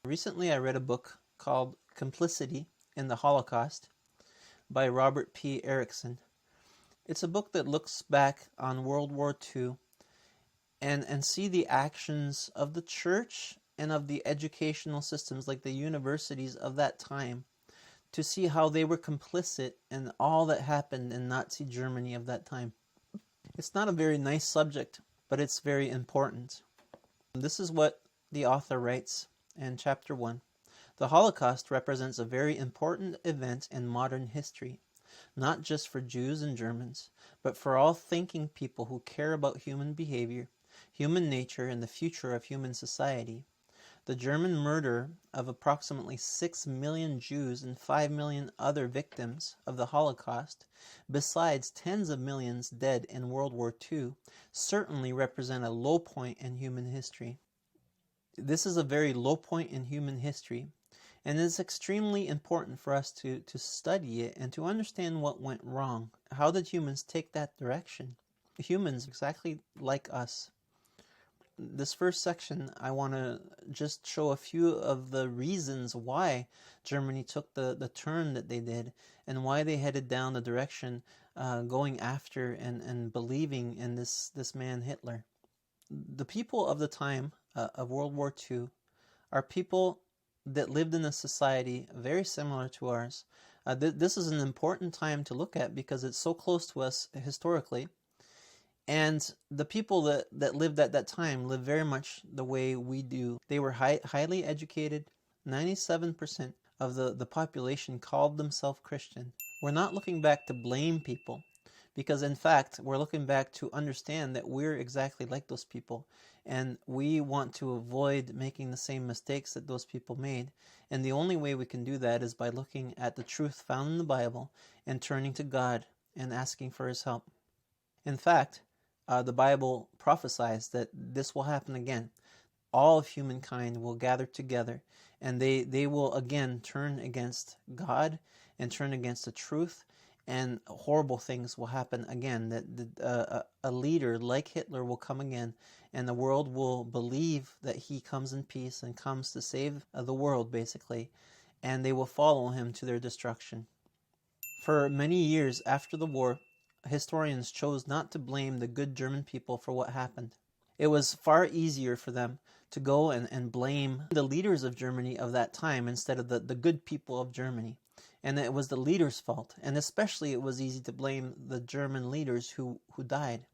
Recently, I read a book called Complicity in the Holocaust by Robert P. Erickson. It's a book that looks back on World War II and see the actions of the church and of the educational systems like the universities of that time to see how they were complicit in all that happened in Nazi Germany of that time. It's not a very nice subject, but it's very important. This is what the author writes in chapter 1. The Holocaust represents a very important event in modern history, not just for Jews and Germans, but for all thinking people who care about human behavior, human nature, and the future of human society. The German murder of approximately 6 million Jews and 5 million other victims of the Holocaust, besides tens of millions dead in World War II, certainly represent a low point in human history. This is a very low point in human history, and it's extremely important for us to study it and to understand what went wrong. How did humans take that direction? Humans exactly like us. This first section, I want to just show a few of the reasons why Germany took the turn that they did and why they headed down the direction going after and believing in this man Hitler. The people of the time of World War II are people that lived in a society very similar to ours. This is an important time to look at because it's so close to us historically. And the people that lived at that time lived very much the way we do. They were highly educated. 97% of the population called themselves Christian. We're not looking back to blame people, because in fact, we're looking back to understand that we're exactly like those people. And we want to avoid making the same mistakes that those people made. And the only way we can do that is by looking at the truth found in the Bible and turning to God and asking for His help. In fact, the Bible prophesies that this will happen again. All of humankind will gather together, and they will again turn against God and turn against the truth, and horrible things will happen again. That a leader like Hitler will come again, and the world will believe that he comes in peace and comes to save the world, basically, and they will follow him to their destruction. For many years after the war, historians chose not to blame the good German people for what happened. It was far easier for them to go and blame the leaders of Germany of that time instead of the good people of Germany. And it was the leaders' fault. And especially it was easy to blame the German leaders who died.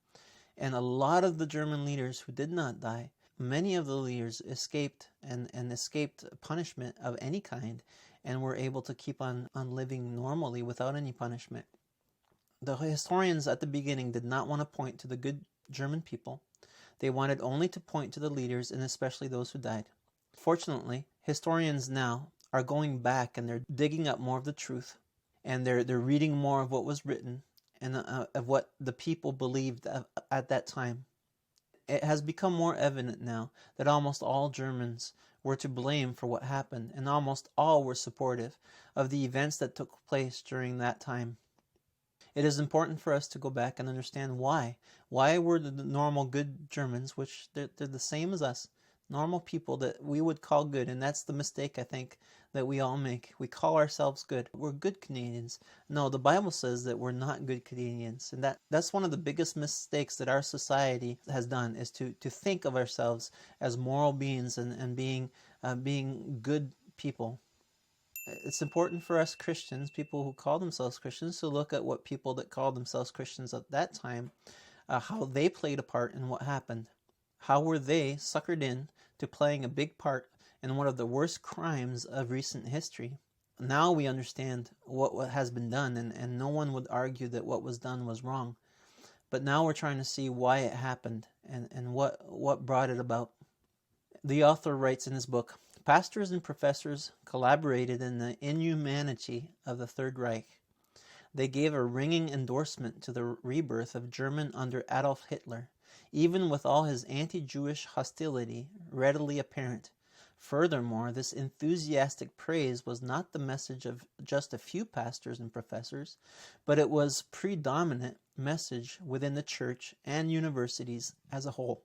And a lot of the German leaders who did not die, many of the leaders escaped and escaped punishment of any kind and were able to keep on living normally without any punishment. The historians at the beginning did not want to point to the good German people. They wanted only to point to the leaders and especially those who died. Fortunately, historians now are going back and they're digging up more of the truth, and they're reading more of what was written and of what the people believed at that time. It has become more evident now that almost all Germans were to blame for what happened, and almost all were supportive of the events that took place during that time. It is important for us to go back and understand why. Why were the normal good Germans, which they're the same as us, normal people that we would call good, and that's the mistake I think that we all make. We call ourselves good. We're good Canadians. No, the Bible says that we're not good Canadians, and that's one of the biggest mistakes that our society has done, is to think of ourselves as moral beings and being good people. It's important for us Christians, people who call themselves Christians, to look at what people that called themselves Christians at that time, how they played a part in what happened. How were they suckered in to playing a big part in one of the worst crimes of recent history? Now we understand what has been done, and no one would argue that what was done was wrong. But now we're trying to see why it happened and what brought it about. The author writes in his book, pastors and professors collaborated in the inhumanity of the Third Reich. They gave a ringing endorsement to the rebirth of German under Adolf Hitler, even with all his anti-Jewish hostility readily apparent. Furthermore, this enthusiastic praise was not the message of just a few pastors and professors, but it was predominant message within the church and universities as a whole.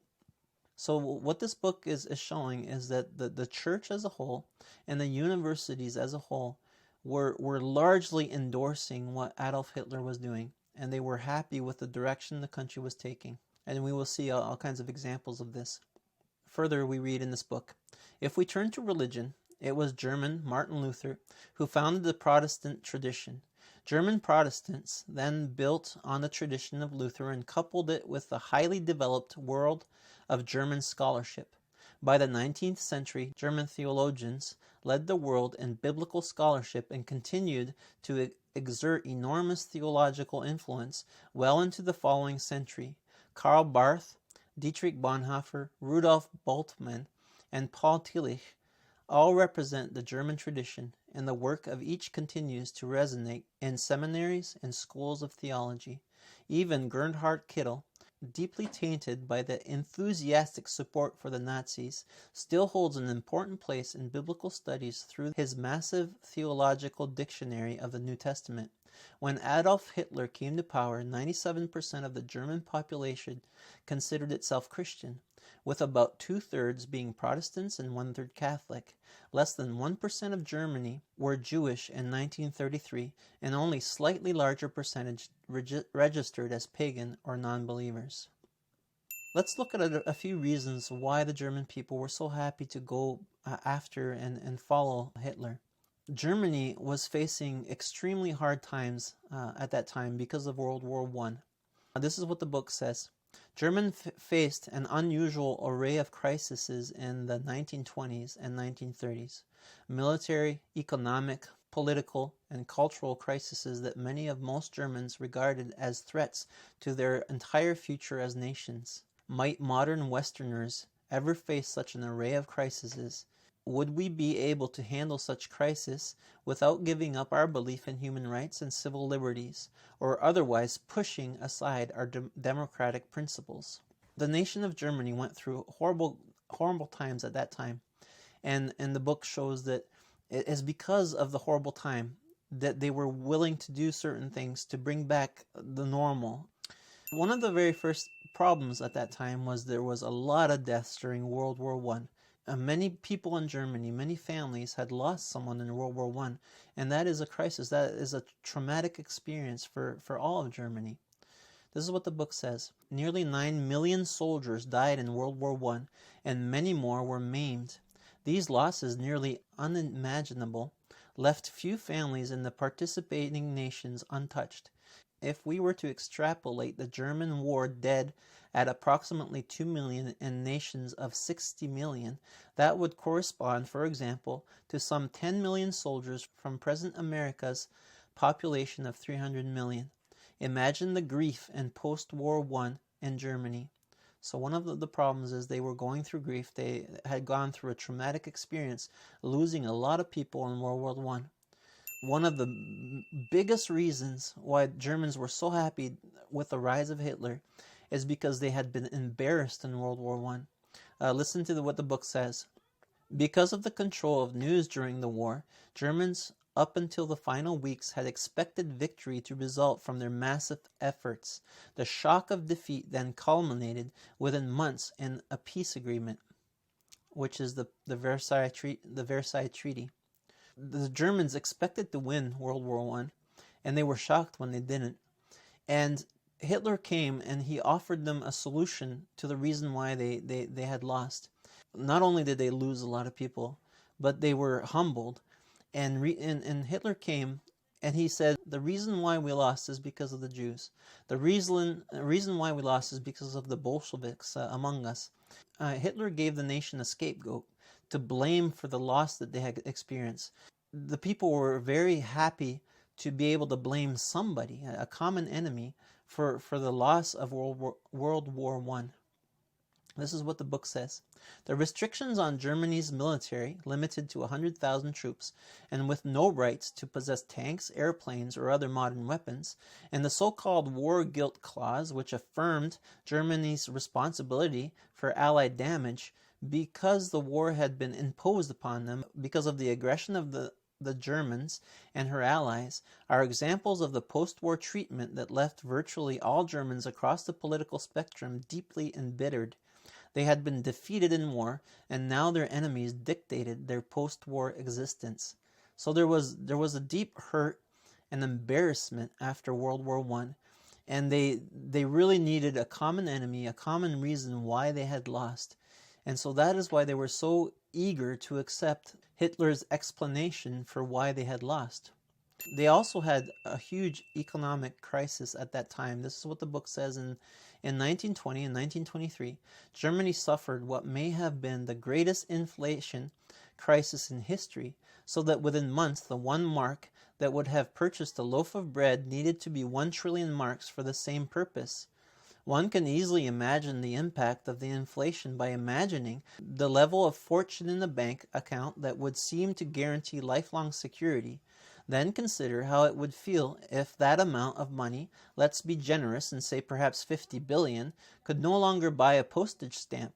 So what this book is showing is that the church as a whole and the universities as a whole were largely endorsing what Adolf Hitler was doing, and they were happy with the direction the country was taking. And we will see all kinds of examples of this. Further, we read in this book, if we turn to religion, it was German Martin Luther who founded the Protestant tradition. German Protestants then built on the tradition of Luther and coupled it with the highly developed world of German scholarship. By the 19th century, German theologians led the world in biblical scholarship and continued to exert enormous theological influence well into the following century. Karl Barth, Dietrich Bonhoeffer, Rudolf Bultmann, and Paul Tillich all represent the German tradition, and the work of each continues to resonate in seminaries and schools of theology. Even Gerhard Kittel, deeply tainted by the enthusiastic support for the Nazis, still holds an important place in biblical studies through his massive theological dictionary of the New Testament. When Adolf Hitler came to power, 97% of the German population considered itself Christian, with about 2/3 being Protestants and 1/3 Catholic. Less than 1% of Germany were Jewish in 1933, and only slightly larger percentage registered as pagan or non-believers. Let's look at a few reasons why the German people were so happy to go after and follow Hitler. Germany was facing extremely hard times at that time because of World War I. This is what the book says. Germany faced an unusual array of crises in the 1920s and 1930s. Military, economic, political, and cultural crises that many of most Germans regarded as threats to their entire future as nations. Might modern Westerners ever face such an array of crises? Would we be able to handle such crisis without giving up our belief in human rights and civil liberties, or otherwise pushing aside our democratic principles? The nation of Germany went through horrible times at that time, and the book shows that it is because of the horrible time that they were willing to do certain things to bring back the normal. One of the very first problems at that time was there was a lot of deaths during World War I. Many people in Germany, many families had lost someone in World War I, and that is a crisis. That is a traumatic experience for all of Germany. This is what the book says. Nearly 9 million soldiers died in World War I, and many more were maimed. These losses, nearly unimaginable, left few families in the participating nations untouched. If we were to extrapolate the German war dead at approximately 2 million in nations of 60 million, that would correspond, for example, to some 10 million soldiers from present America's population of 300 million. Imagine the grief in post-War I in Germany. So one of the problems is they were going through grief. They had gone through a traumatic experience, losing a lot of people in World War I. One of the biggest reasons why Germans were so happy with the rise of Hitler is because they had been embarrassed in World War I. Listen to what the book says. Because of the control of news during the war, Germans up until the final weeks had expected victory to result from their massive efforts. The shock of defeat then culminated within months in a peace agreement, which is the Versailles Treaty. The Germans expected to win World War I, and they were shocked when they didn't. And Hitler came and he offered them a solution to the reason why they had lost. Not only did they lose a lot of people, but they were humbled. And Hitler came and he said, the reason why we lost is because of the Jews. The reason why we lost is because of the Bolsheviks among us. Hitler gave the nation a scapegoat to blame for the loss that they had experienced. The people were very happy to be able to blame somebody, a common enemy, for the loss of World War I. This is what the book says. The restrictions on Germany's military, limited to 100,000 troops, and with no rights to possess tanks, airplanes, or other modern weapons, and the so-called war guilt clause, which affirmed Germany's responsibility for Allied damage because the war had been imposed upon them because of the aggression of the Germans and her allies, are examples of the post-war treatment that left virtually all Germans across the political spectrum deeply embittered. They had been defeated in war, and now their enemies dictated their post-war existence. So there was a deep hurt and embarrassment after World War I, and they really needed a common enemy, a common reason why they had lost. And so that is why they were so eager to accept Hitler's explanation for why they had lost. They also had a huge economic crisis at that time. This is what the book says. In 1920 and 1923, Germany suffered what may have been the greatest inflation crisis in history, so that within months the 1 mark that would have purchased a loaf of bread needed to be 1 trillion marks for the same purpose. One can easily imagine the impact of the inflation by imagining the level of fortune in the bank account that would seem to guarantee lifelong security. Then consider how it would feel if that amount of money, let's be generous and say perhaps 50 billion, could no longer buy a postage stamp.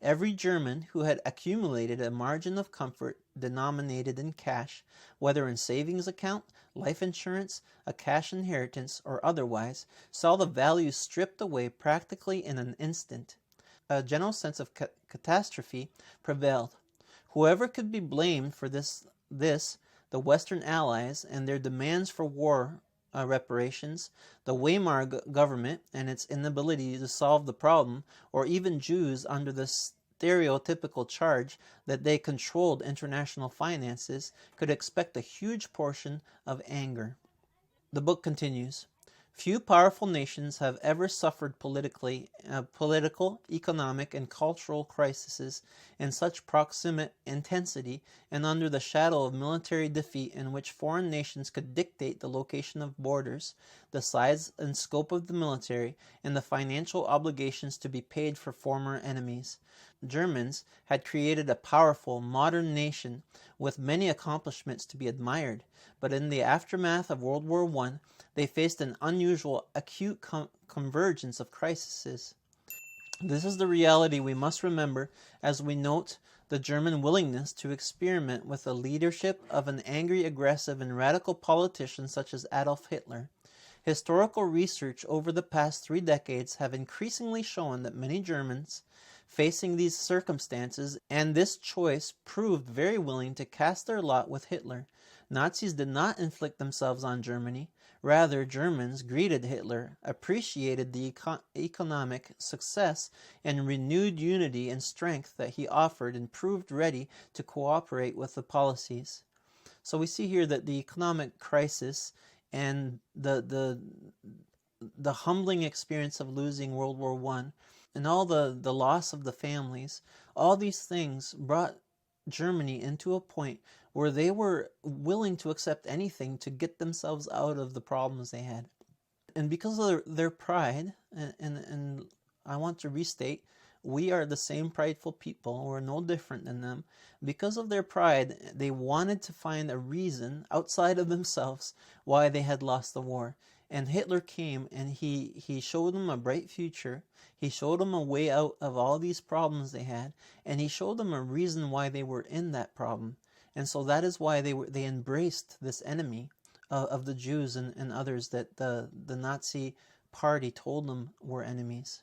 Every German who had accumulated a margin of comfort denominated in cash, whether in savings account, life insurance, a cash inheritance, or otherwise, saw the value stripped away practically in an instant. A general sense of catastrophe prevailed. Whoever could be blamed for this, the Western Allies and their demands for war reparations, the Weimar government and its inability to solve the problem, or even Jews under the stereotypical charge that they controlled international finances, could expect a huge portion of anger. The book continues. Few powerful nations have ever suffered political, economic, and cultural crises in such proximate intensity and under the shadow of military defeat, in which foreign nations could dictate the location of borders, the size and scope of the military, and the financial obligations to be paid for former enemies. Germans had created a powerful, modern nation with many accomplishments to be admired, but in the aftermath of World War I, they faced an unusual, acute convergence of crises. This is the reality we must remember as we note the German willingness to experiment with the leadership of an angry, aggressive, and radical politician such as Adolf Hitler. Historical research over the past 3 decades have increasingly shown that many Germans facing these circumstances and this choice proved very willing to cast their lot with Hitler. Nazis did not inflict themselves on Germany. Rather, Germans greeted Hitler, appreciated the economic success and renewed unity and strength that he offered, and proved ready to cooperate with the policies. So we see here that the economic crisis and the humbling experience of losing World War I and all the loss of the families, all these things brought Germany into a point where they were willing to accept anything to get themselves out of the problems they had. And because of their pride, and I want to restate, we are the same prideful people, we're no different than them. Because of their pride, they wanted to find a reason outside of themselves why they had lost the war. And Hitler came and he showed them a bright future. He showed them a way out of all these problems they had, and he showed them a reason why they were in that problem. And so that is why they embraced this enemy of the Jews and others that the Nazi party told them were enemies.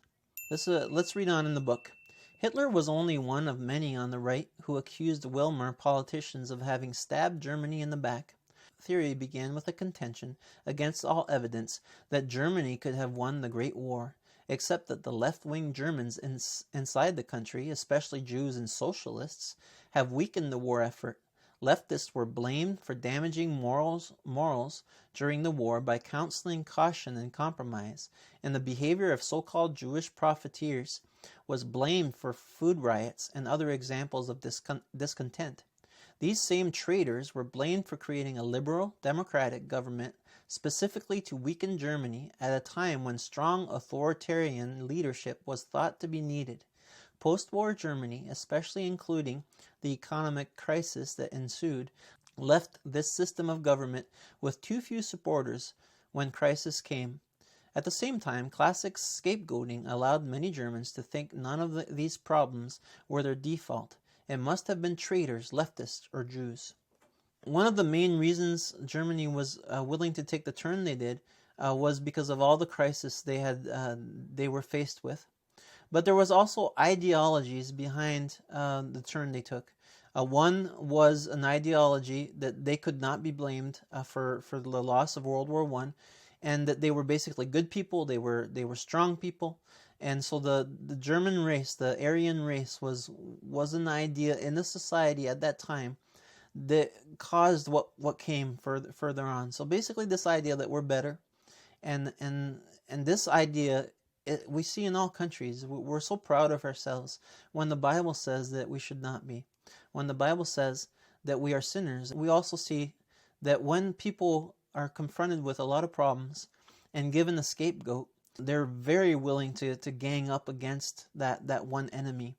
Let's read on in the book. Hitler was only one of many on the right who accused Weimar politicians of having stabbed Germany in the back. Theory began with a contention, against all evidence, that Germany could have won the Great War, except that the left-wing Germans inside the country, especially Jews and socialists, have weakened the war effort. Leftists were blamed for damaging morals during the war by counseling caution and compromise, and the behavior of so-called Jewish profiteers was blamed for food riots and other examples of discontent. These same traitors were blamed for creating a liberal, democratic government specifically to weaken Germany at a time when strong authoritarian leadership was thought to be needed. Post-war Germany, especially including the economic crisis that ensued, left this system of government with too few supporters when crisis came. At the same time, classic scapegoating allowed many Germans to think none of these problems were their default. It must have been traitors, leftists, or Jews. One of the main reasons Germany was willing to take the turn they did was because of all the crisis they were faced with. But there was also ideologies behind the turn they took. One was an ideology that they could not be blamed for the loss of World War I, and that they were basically good people. They were strong people, and so the German race, the Aryan race, was an idea in the society at that time that caused what came further on. So basically, this idea that we're better, and this idea we see in all countries. We're so proud of ourselves when the Bible says that we should not be. When the Bible says that we are sinners, we also see that when people are confronted with a lot of problems and given a scapegoat, they're very willing to gang up against that one enemy.